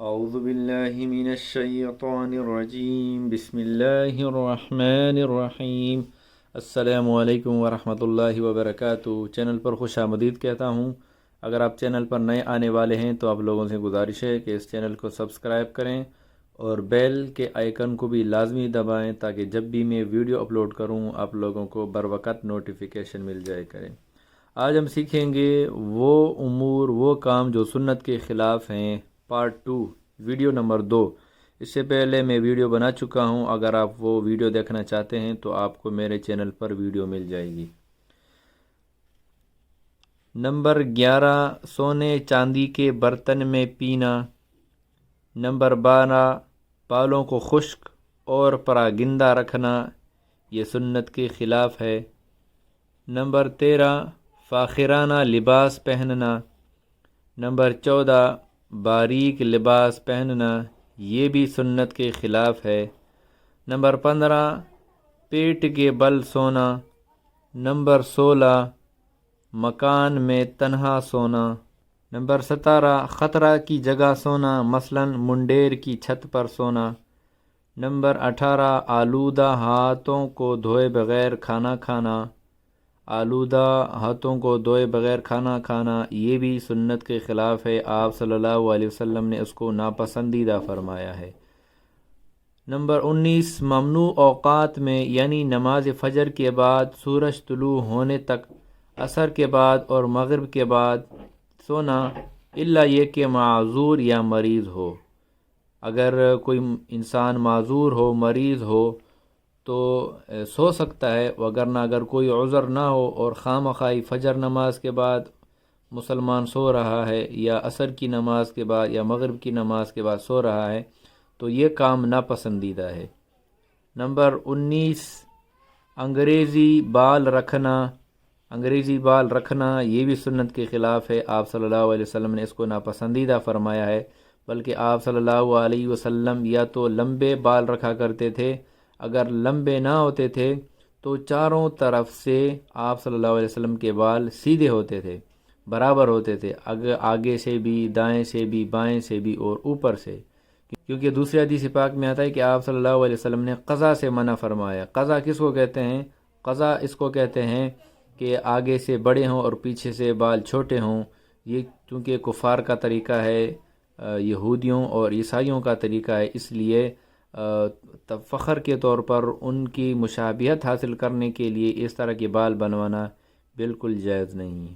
اعوذ باللہ من الشیطان الرجیم، بسم اللہ الرحمن الرحیم۔ السلام علیکم ورحمۃ اللہ وبرکاتہ۔ چینل پر خوش آمدید کہتا ہوں۔ اگر آپ چینل پر نئے آنے والے ہیں تو آپ لوگوں سے گزارش ہے کہ اس چینل کو سبسکرائب کریں اور بیل کے آئیکن کو بھی لازمی دبائیں تاکہ جب بھی میں ویڈیو اپلوڈ کروں آپ لوگوں کو بروقت نوٹیفیکیشن مل جائے کریں۔ آج ہم سیکھیں گے وہ امور، وہ کام جو سنت کے خلاف ہیں، پارٹ 2، ویڈیو نمبر 2۔ اس سے پہلے میں ویڈیو بنا چکا ہوں، اگر آپ وہ ویڈیو دیکھنا چاہتے ہیں تو آپ کو میرے چینل پر ویڈیو مل جائے گی۔ نمبر 11، سونے چاندی کے برتن میں پینا۔ نمبر 12، بالوں کو خشک اور پراگندہ رکھنا، یہ سنت کے خلاف ہے۔ نمبر 13، فاخرانہ لباس پہننا۔ نمبر 14، باریک لباس پہننا، یہ بھی سنت کے خلاف ہے۔ نمبر 15، پیٹ کے بل سونا۔ نمبر 16، مکان میں تنہا سونا۔ نمبر 17، خطرہ کی جگہ سونا، مثلا منڈیر کی چھت پر سونا۔ نمبر 18، آلودہ ہاتھوں کو دھوئے بغیر کھانا کھانا۔ آلودہ ہاتھوں کو دھوئے بغیر کھانا کھانا یہ بھی سنت کے خلاف ہے، آپ صلی اللہ علیہ وسلم نے اس کو ناپسندیدہ فرمایا ہے۔ نمبر 19، ممنوع اوقات میں یعنی نماز فجر کے بعد سورج طلوع ہونے تک، عصر کے بعد اور مغرب کے بعد سونا، الا یہ کہ معذور یا مریض ہو۔ اگر کوئی انسان معذور ہو، مریض ہو تو سو سکتا ہے، وگرنہ اگر کوئی عذر نہ ہو اور خواہ مخواہ فجر نماز کے بعد مسلمان سو رہا ہے یا عصر کی نماز کے بعد یا مغرب کی نماز کے بعد سو رہا ہے تو یہ کام ناپسندیدہ ہے۔ نمبر 19، انگریزی بال رکھنا۔ انگریزی بال رکھنا یہ بھی سنت کے خلاف ہے، آپ صلی اللہ علیہ وسلم نے اس کو ناپسندیدہ فرمایا ہے، بلکہ آپ صلی اللہ علیہ وسلم یا تو لمبے بال رکھا کرتے تھے، اگر لمبے نہ ہوتے تھے تو چاروں طرف سے آپ صلی اللہ علیہ وسلم کے بال سیدھے ہوتے تھے، برابر ہوتے تھے، آگے سے بھی، دائیں سے بھی، بائیں سے بھی اور اوپر سے، کیونکہ دوسری حدیث پاک میں آتا ہے کہ آپ صلی اللہ علیہ وسلم نے قضا سے منع فرمایا۔ قضا کس کو کہتے ہیں؟ قضا اس کو کہتے ہیں کہ آگے سے بڑے ہوں اور پیچھے سے بال چھوٹے ہوں، یہ چونکہ کفار کا طریقہ ہے، یہودیوں اور عیسائیوں کا طریقہ ہے، اس لیے فخر کے طور پر ان کی مشابہت حاصل کرنے کے لیے اس طرح کے بال بنوانا بالکل جائز نہیں ہے۔